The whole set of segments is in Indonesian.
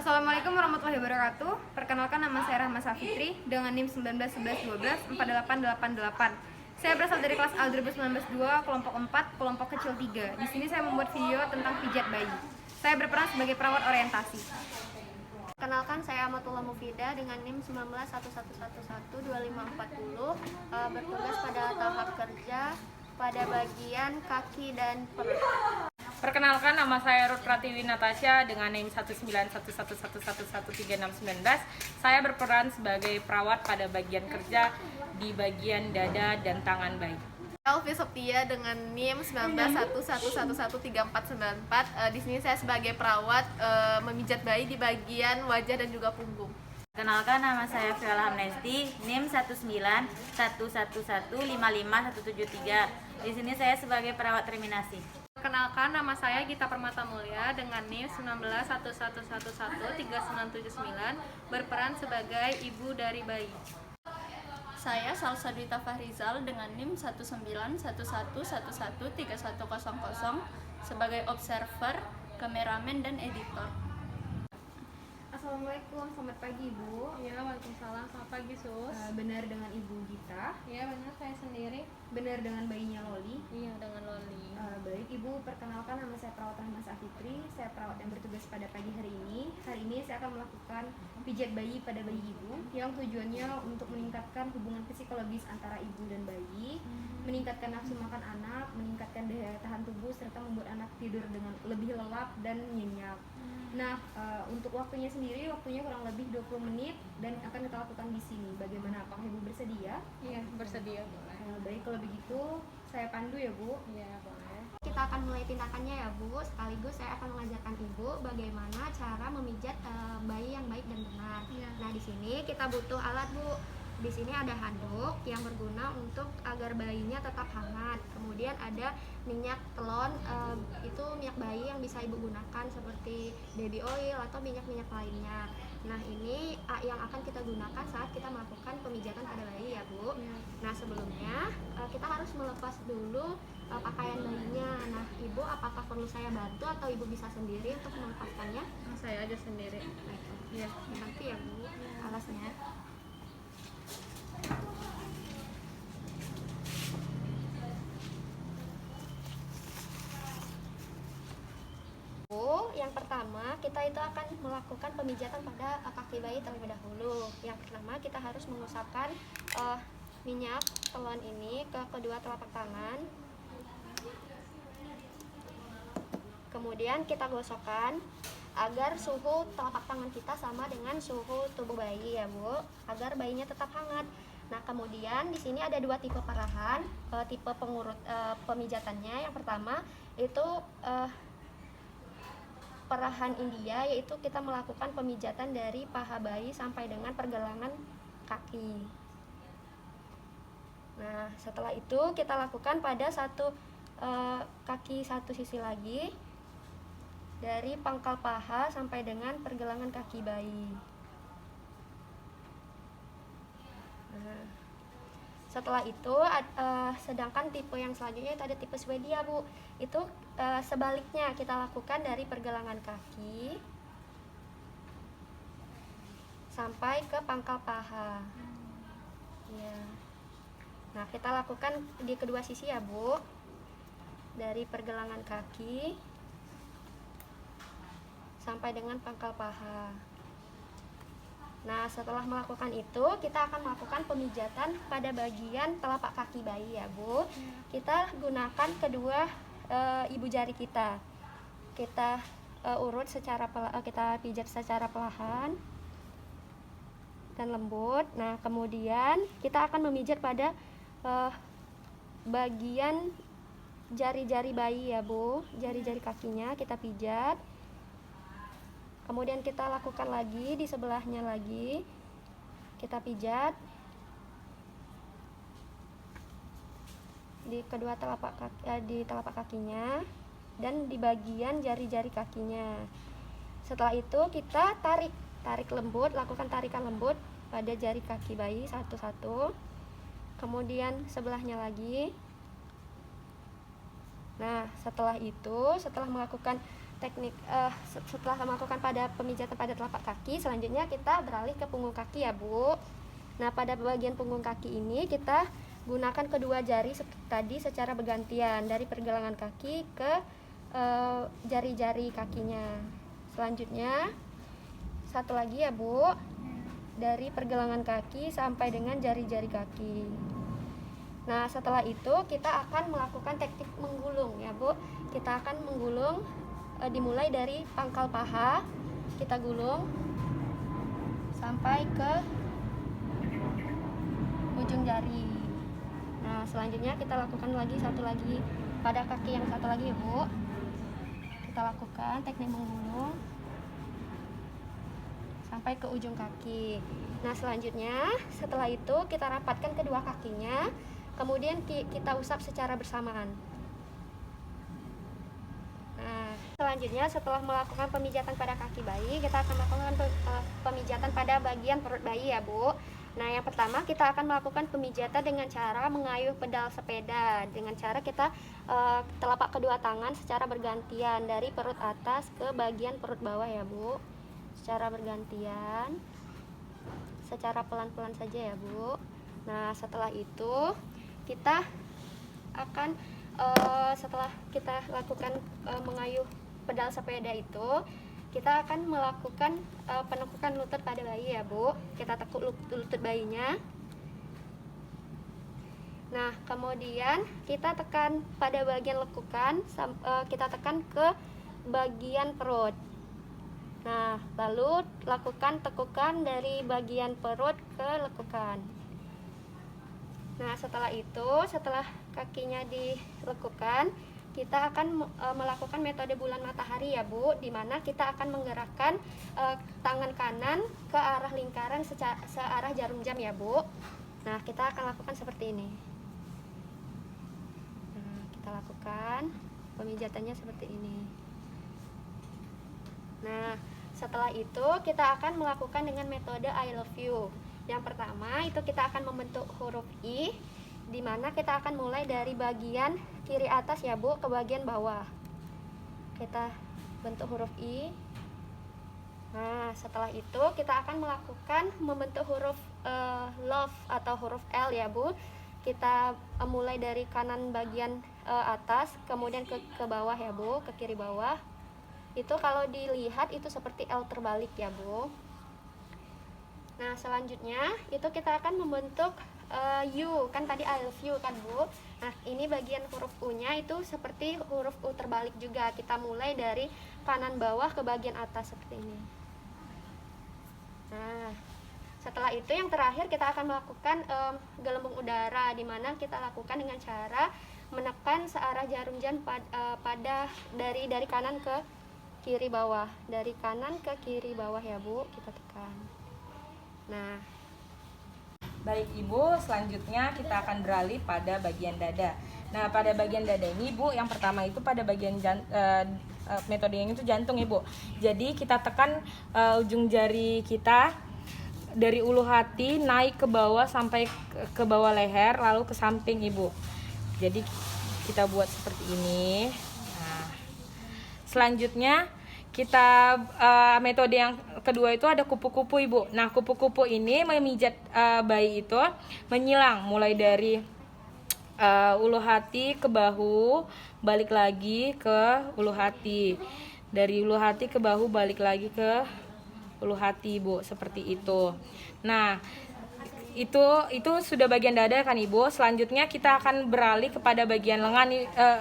Assalamualaikum warahmatullahi wabarakatuh. Perkenalkan, nama saya Rahma Safitri dengan NIM 191112 48888. Saya berasal dari kelas A 2019-2, kelompok 4, kelompok kecil 3. Di sini saya membuat video tentang pijat bayi. Saya berperan sebagai perawat orientasi. Perkenalkan, saya Amatullah Mufidah dengan NIM 1911112540, bertugas pada tahap kerja pada bagian kaki dan perut. Perkenalkan, nama saya Ruth Pratiwi Natasha dengan NIM 191111113619. Saya berperan sebagai perawat pada bagian kerja di bagian dada dan tangan bayi. Elvi Septia dengan NIM 1911113494. Di sini saya sebagai perawat memijat bayi di bagian wajah dan juga punggung. Kenalkan, nama saya Fiala Hamnesti, NIM 191111555173. Di sini saya sebagai perawat terminasi. Kenalkan, nama saya Gita Permata Mulia dengan NIM 1911113979, berperan sebagai ibu dari bayi. Saya Salsa Dita Fahrizal dengan NIM 1911113100 sebagai observer, kameramen, dan editor. Assalamualaikum, selamat pagi Ibu. Iya, waalaikumsalam. Selamat pagi, Sus. Benar dengan Ibu Gita? Iya, benar, saya sendiri. Benar dengan bayinya Loli? Iya, dengan Loli. Baik Ibu, perkenalkan, nama saya perawat Rahma Safitri. Saya perawat yang bertugas pada pagi hari ini. Hari ini saya akan melakukan pijat bayi pada bayi Ibu, yang tujuannya untuk meningkatkan hubungan psikologis antara ibu dan bayi, meningkatkan nafsu makan anak, meningkatkan daya tahan tubuh, serta membuat anak tidur dengan lebih lelap dan nyenyak. Nah, untuk waktunya sendiri, waktunya kurang lebih 20 menit dan akan kita lakukan di sini. Bagaimana, apakah Ibu bersedia? Iya, bersedia, boleh. Baik, kalau begitu saya pandu ya Bu. Iya, boleh. Kita akan mulai tindakannya ya Bu. Sekaligus saya akan mengajarkan Ibu bagaimana cara memijat bayi yang baik dan benar. Iya. Nah, di sini kita butuh alat Bu. Di sini ada handuk yang berguna untuk agar bayinya tetap hangat. Kemudian ada minyak telon, itu minyak bayi yang bisa Ibu gunakan seperti baby oil atau minyak-minyak lainnya. Nah, ini yang akan kita gunakan saat kita melakukan pemijatan pada bayi ya Bu. Nah, sebelumnya kita harus melepas dulu pakaian bayinya. Nah, Ibu apakah perlu saya bantu atau Ibu bisa sendiri untuk melepaskannya? Saya aja sendiri. Baik, Iya. nanti ya Bu alasnya. Yang pertama, kita itu akan melakukan pemijatan pada kaki bayi terlebih dahulu. Yang pertama, kita harus mengusapkan minyak telon ini ke kedua telapak tangan. Kemudian kita gosokkan agar suhu telapak tangan kita sama dengan suhu tubuh bayi ya Bu, agar bayinya tetap hangat. Nah, kemudian di sini ada dua tipe perahan, tipe pengurut pemijatannya. Yang pertama itu perahan India, yaitu kita melakukan pemijatan dari paha bayi sampai dengan pergelangan kaki. Nah, setelah itu kita lakukan pada kaki satu sisi lagi, dari pangkal paha sampai dengan pergelangan kaki bayi. Nah, setelah itu sedangkan tipe yang selanjutnya itu ada tipe Swedia Bu. Itu sebaliknya kita lakukan dari pergelangan kaki sampai ke pangkal paha. Ya. Nah, kita lakukan di kedua sisi ya Bu, dari pergelangan kaki sampai dengan pangkal paha. Nah, setelah melakukan itu, kita akan melakukan pemijatan pada bagian telapak kaki bayi ya Bu. Kita gunakan kedua ibu jari kita. Kita kita pijat secara perlahan dan lembut. Nah, kemudian kita akan memijat pada bagian jari-jari bayi ya Bu. Jari-jari kakinya kita pijat. Kemudian kita lakukan lagi di sebelahnya lagi, kita pijat di kedua telapak kakinya dan di bagian jari-jari kakinya. Setelah itu kita tarik lembut, lakukan tarikan lembut pada jari kaki bayi satu-satu. Kemudian sebelahnya lagi. Nah, setelah itu, setelah melakukan teknik setelah melakukan pada pemijatan pada telapak kaki, selanjutnya kita beralih ke punggung kaki ya Bu. Nah, pada bagian punggung kaki ini kita gunakan kedua jari tadi secara bergantian dari pergelangan kaki ke jari-jari kakinya. Selanjutnya satu lagi ya Bu, dari pergelangan kaki sampai dengan jari-jari kaki. Nah, setelah itu kita akan melakukan teknik menggulung ya Bu. Kita akan menggulung dimulai dari pangkal paha, kita gulung sampai ke ujung jari. Nah, selanjutnya kita lakukan lagi satu lagi pada kaki yang satu lagi ya Bu. Kita lakukan teknik menggulung sampai ke ujung kaki. Nah, selanjutnya setelah itu kita rapatkan kedua kakinya, kemudian kita usap secara bersamaan. Nah, selanjutnya setelah melakukan pemijatan pada kaki bayi, kita akan melakukan pemijatan pada bagian perut bayi ya Bu. Nah, yang pertama kita akan melakukan pemijatan dengan cara mengayuh pedal sepeda, dengan cara kita telapak kedua tangan secara bergantian dari perut atas ke bagian perut bawah ya Bu, secara bergantian, secara pelan-pelan saja ya Bu. Nah, setelah itu kita akan setelah kita lakukan mengayuh pedal sepeda itu, kita akan melakukan penekukan lutut pada bayi ya Bu. Kita tekuk lutut bayinya. Nah, kemudian kita tekan pada bagian lekukan, kita tekan ke bagian perut. Nah, lalu lakukan tekukan dari bagian perut ke lekukan. Nah, setelah itu, setelah kakinya dilekukan, kita akan melakukan metode bulan matahari ya Bu, di mana kita akan menggerakkan tangan kanan ke arah lingkaran searah jarum jam ya Bu. Nah, kita akan lakukan seperti ini. Nah, kita lakukan pemijatannya seperti ini. Nah, setelah itu kita akan melakukan dengan metode I love you. Yang pertama itu kita akan membentuk huruf I, di mana kita akan mulai dari bagian kiri atas ya Bu ke bagian bawah. Kita bentuk huruf I. Nah, setelah itu kita akan melakukan membentuk huruf love atau huruf L ya Bu. Kita mulai dari kanan bagian atas, kemudian ke bawah ya Bu, ke kiri bawah. Itu kalau dilihat itu seperti L terbalik ya Bu. Nah, selanjutnya itu kita akan membentuk U, kan tadi I love you kan Bu. Nah, ini bagian huruf U-nya itu seperti huruf U terbalik juga. Kita mulai dari kanan bawah ke bagian atas seperti ini. Nah, setelah itu yang terakhir kita akan melakukan gelembung udara, di mana kita lakukan dengan cara menekan searah jarum jam pada dari kanan ke kiri bawah, dari kanan ke kiri bawah ya Bu, kita tekan. Nah, Baik Ibu, selanjutnya kita akan beralih pada bagian dada. Nah, pada bagian dada ini Ibu, yang pertama itu pada bagian metodenya itu jantung Ibu. Jadi kita tekan ujung jari kita dari ulu hati naik ke bawah sampai ke bawah leher, lalu ke samping Ibu. Jadi kita buat seperti ini. Nah, selanjutnya kita metode yang kedua itu ada kupu-kupu Ibu. Nah, kupu-kupu ini memijat bayi itu menyilang mulai dari ulu hati ke bahu, balik lagi ke ulu hati. Dari ulu hati ke bahu, balik lagi ke ulu hati Ibu, seperti itu. Nah, itu sudah bagian dada kan Ibu. Selanjutnya kita akan beralih kepada bagian lengan,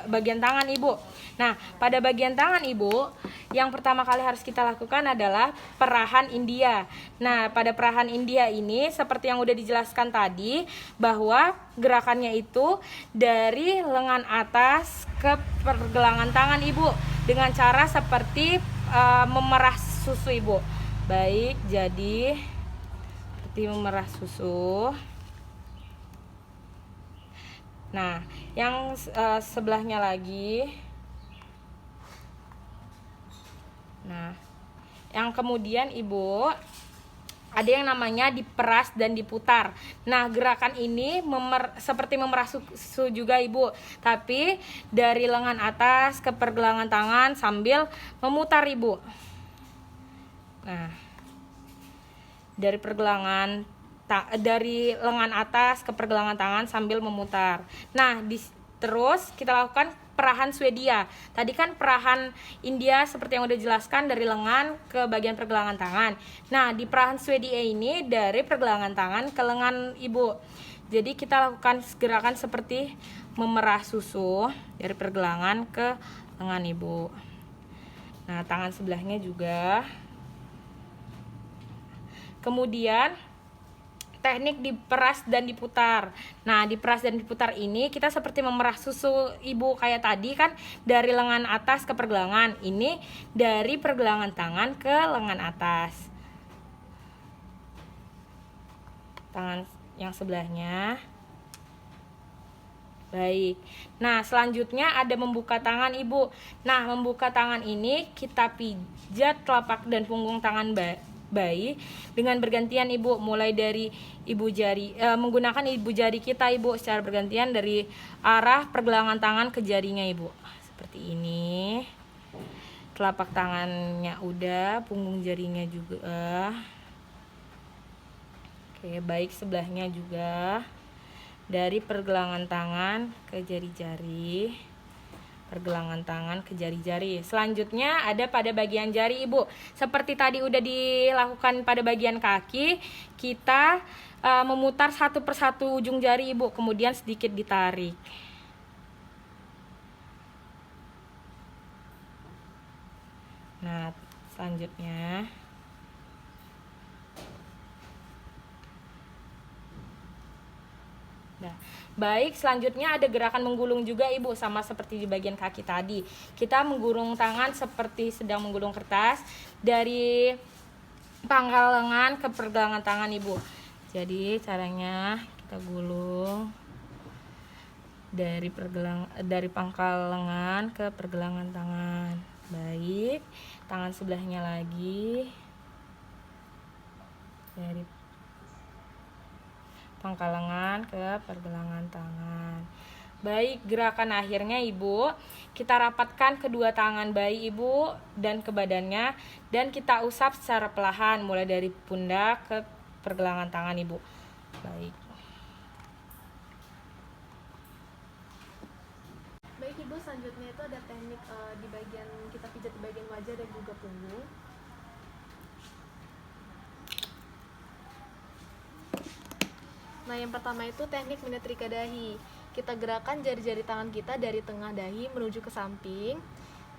bagian tangan Ibu. Nah, pada bagian tangan Ibu, yang pertama kali harus kita lakukan adalah perahan India. Nah, pada perahan India ini seperti yang udah dijelaskan tadi, bahwa gerakannya itu dari lengan atas ke pergelangan tangan Ibu dengan cara seperti memerah susu Ibu. Baik, jadi memerah susu. Nah, yang sebelahnya lagi. Nah, yang kemudian Ibu ada yang namanya diperas dan diputar. Nah, gerakan ini seperti memerah susu juga Ibu, tapi dari lengan atas ke pergelangan tangan sambil memutar Ibu. Nah, dari lengan atas ke pergelangan tangan sambil memutar. Nah, terus kita lakukan perahan Swedia. Tadi kan perahan India seperti yang udah jelaskan dari lengan ke bagian pergelangan tangan. Nah, di perahan Swedia ini dari pergelangan tangan ke lengan Ibu. Jadi kita lakukan gerakan seperti memerah susu dari pergelangan ke lengan Ibu. Nah, tangan sebelahnya juga. Kemudian teknik diperas dan diputar. Nah, diperas dan diputar ini kita seperti memerah susu Ibu kayak tadi kan, dari lengan atas ke pergelangan. Ini dari pergelangan tangan ke lengan atas. Tangan yang sebelahnya. Baik. Nah, selanjutnya ada membuka tangan Ibu. Nah, membuka tangan ini kita pijat telapak dan punggung tangan bayi dengan bergantian Ibu, mulai dari ibu jari menggunakan ibu jari kita Ibu secara bergantian dari arah pergelangan tangan ke jarinya Ibu. Seperti ini. Telapak tangannya udah, punggung jarinya juga. Oke, baik sebelahnya juga. Dari pergelangan tangan ke jari-jari. Pergelangan tangan ke jari-jari. Selanjutnya ada pada bagian jari Ibu. Seperti tadi udah dilakukan pada bagian kaki, kita memutar satu persatu ujung jari Ibu, kemudian sedikit ditarik. Nah, selanjutnya baik, selanjutnya ada gerakan menggulung juga Ibu, sama seperti di bagian kaki tadi. Kita menggulung tangan seperti sedang menggulung kertas dari pangkal lengan ke pergelangan tangan Ibu. Jadi caranya kita gulung dari pangkal lengan ke pergelangan tangan. Baik, tangan sebelahnya lagi dari pangkal lengan ke pergelangan tangan. Baik, gerakan akhirnya Ibu, kita rapatkan kedua tangan bayi Ibu dan ke badannya, dan kita usap secara perlahan mulai dari pundak ke pergelangan tangan Ibu. Baik. Baik Ibu, selanjutnya itu ada teknik di bagian kita pijat di bagian wajah dan juga punggung. Nah, yang pertama itu teknik menyetrika dahi. Kita gerakan jari-jari tangan kita dari tengah dahi menuju ke samping.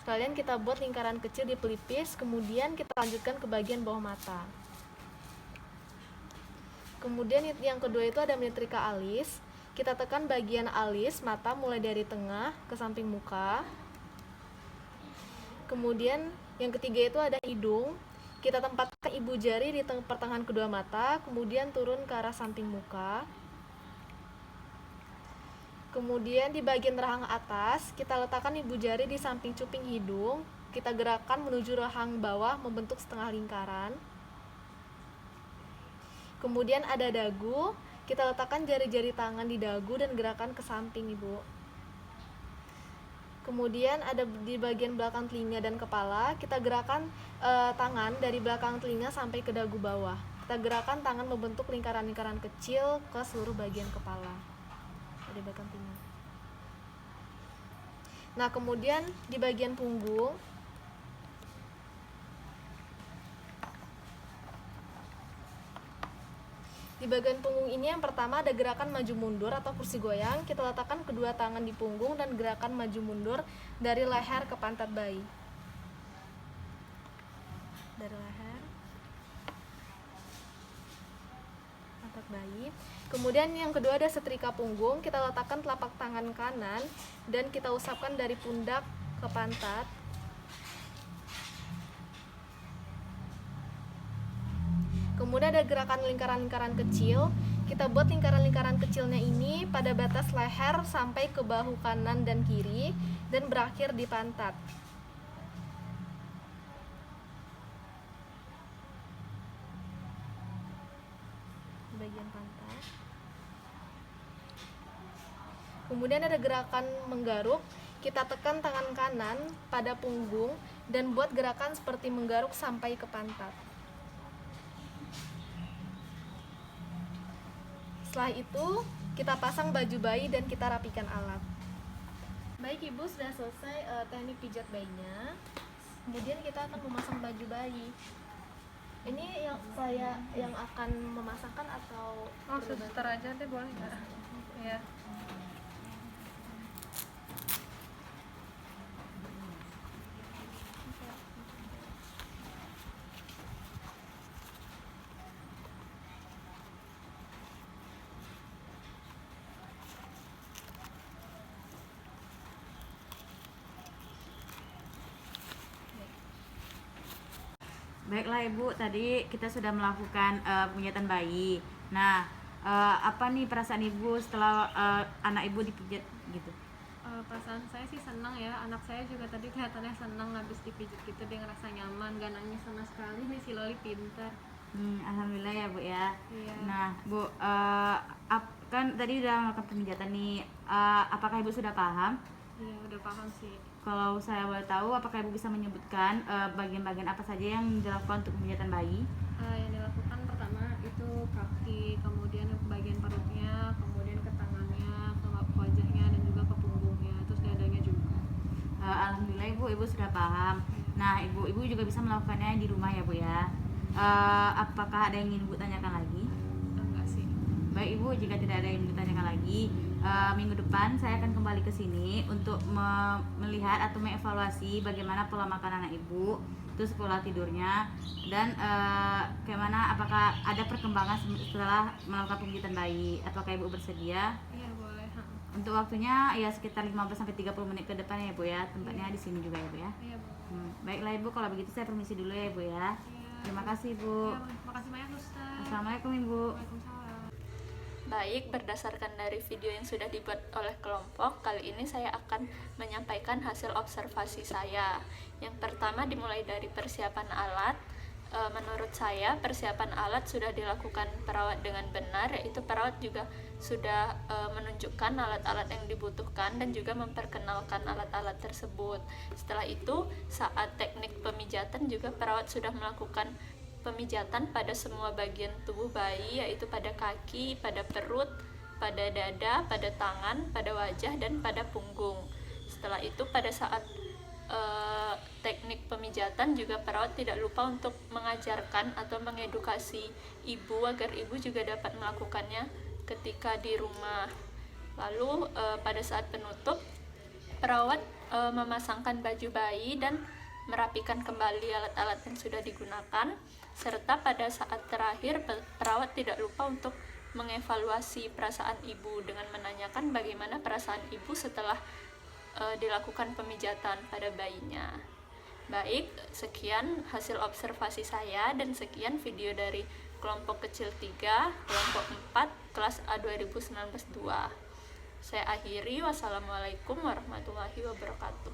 Sekalian kita buat lingkaran kecil di pelipis, kemudian kita lanjutkan ke bagian bawah mata. Kemudian yang kedua itu ada menyetrika alis. Kita tekan bagian alis mata mulai dari tengah ke samping muka. Kemudian yang ketiga itu ada hidung. Kita tempatkan ibu jari di pertengahan kedua mata, kemudian turun ke arah samping muka. Kemudian di bagian rahang atas, kita letakkan ibu jari di samping cuping hidung. Kita gerakan menuju rahang bawah membentuk setengah lingkaran. Kemudian ada dagu, kita letakkan jari-jari tangan di dagu dan gerakan ke samping Ibu. Kemudian ada di bagian belakang telinga dan kepala, kita gerakan tangan dari belakang telinga sampai ke dagu bawah. Kita gerakan tangan membentuk lingkaran-lingkaran kecil ke seluruh bagian kepala dari belakang telinga. Nah, kemudian di bagian punggung, di bagian punggung ini yang pertama ada gerakan maju mundur atau kursi goyang. Kita letakkan kedua tangan di punggung dan gerakan maju mundur dari leher ke pantat bayi. Dari leher, pantat bayi. Kemudian yang kedua ada setrika punggung. Kita letakkan telapak tangan kanan dan kita usapkan dari pundak ke pantat. Kemudian ada gerakan lingkaran-lingkaran kecil. Kita buat lingkaran-lingkaran kecilnya ini pada batas leher sampai ke bahu kanan dan kiri dan berakhir di pantat. bagian pantat. Kemudian ada gerakan menggaruk. Kita tekan tangan kanan pada punggung dan buat gerakan seperti menggaruk sampai ke pantat. Setelah itu, kita pasang baju bayi dan kita rapikan alat. Baik Ibu, sudah selesai teknik pijat bayinya. Kemudian kita akan memasang baju bayi. Ini yang akan memasangkan atau suster aja deh, boleh nggak? Ya. Baiklah Ibu, tadi kita sudah melakukan pemijatan bayi. Nah, apa nih perasaan Ibu setelah anak Ibu dipijat gitu? Perasaan saya sih senang ya, anak saya juga tadi kelihatannya senang habis dipijat gitu, dia ngerasa nyaman, gak nangis sama sekali. Nih si Loli pintar. Alhamdulillah ya Bu ya. Iya. Nah Bu, kan tadi udah melakukan pemijatan nih, apakah Ibu sudah paham? Iya, udah paham sih. Kalau saya boleh tahu, apakah Ibu bisa menyebutkan bagian-bagian apa saja yang dilakukan untuk pemijatan bayi? Yang dilakukan pertama itu kaki, kemudian ke bagian perutnya, kemudian ke tangannya, ke wajahnya, dan juga ke punggungnya, terus dadanya juga. Alhamdulillah Ibu sudah paham. Nah Ibu juga bisa melakukannya di rumah ya Bu ya. Apakah ada yang ingin Ibu tanyakan lagi? Enggak sih. Baik Ibu, jika tidak ada yang ditanyakan lagi, minggu depan saya akan kembali ke sini untuk melihat atau mengevaluasi bagaimana pola makan anak Ibu, terus pola tidurnya, dan apakah ada perkembangan setelah melakukan pemijatan bayi. Apakah Ibu bersedia? Iya, boleh. Untuk waktunya ya sekitar 15-30 menit ke depan ya Bu ya. Tempatnya di sini juga ya Bu ya. Iya, boleh. Baiklah Ibu, kalau begitu saya permisi dulu ya Ibu ya. Iya. Terima kasih Bu. Iya, makasih banyak Suster. Assalamualaikum Ibu. Waalaikumsalam. Baik, berdasarkan dari video yang sudah dibuat oleh kelompok, kali ini saya akan menyampaikan hasil observasi saya. Yang pertama dimulai dari persiapan alat. Menurut saya persiapan alat sudah dilakukan perawat dengan benar, yaitu perawat juga sudah menunjukkan alat-alat yang dibutuhkan dan juga memperkenalkan alat-alat tersebut. Setelah itu, saat teknik pemijatan juga perawat sudah melakukan pemijatan pada semua bagian tubuh bayi, yaitu pada kaki, pada perut, pada dada, pada tangan, pada wajah, dan pada punggung. Setelah itu pada saat teknik pemijatan juga perawat tidak lupa untuk mengajarkan atau mengedukasi ibu agar ibu juga dapat melakukannya ketika di rumah. Lalu pada saat penutup perawat memasangkan baju bayi dan merapikan kembali alat-alat yang sudah digunakan, serta pada saat terakhir perawat tidak lupa untuk mengevaluasi perasaan ibu dengan menanyakan bagaimana perasaan ibu setelah dilakukan pemijatan pada bayinya. Baik, sekian hasil observasi saya dan sekian video dari kelompok kecil 3, kelompok 4, kelas A 2019-2. Saya akhiri, wassalamualaikum warahmatullahi wabarakatuh.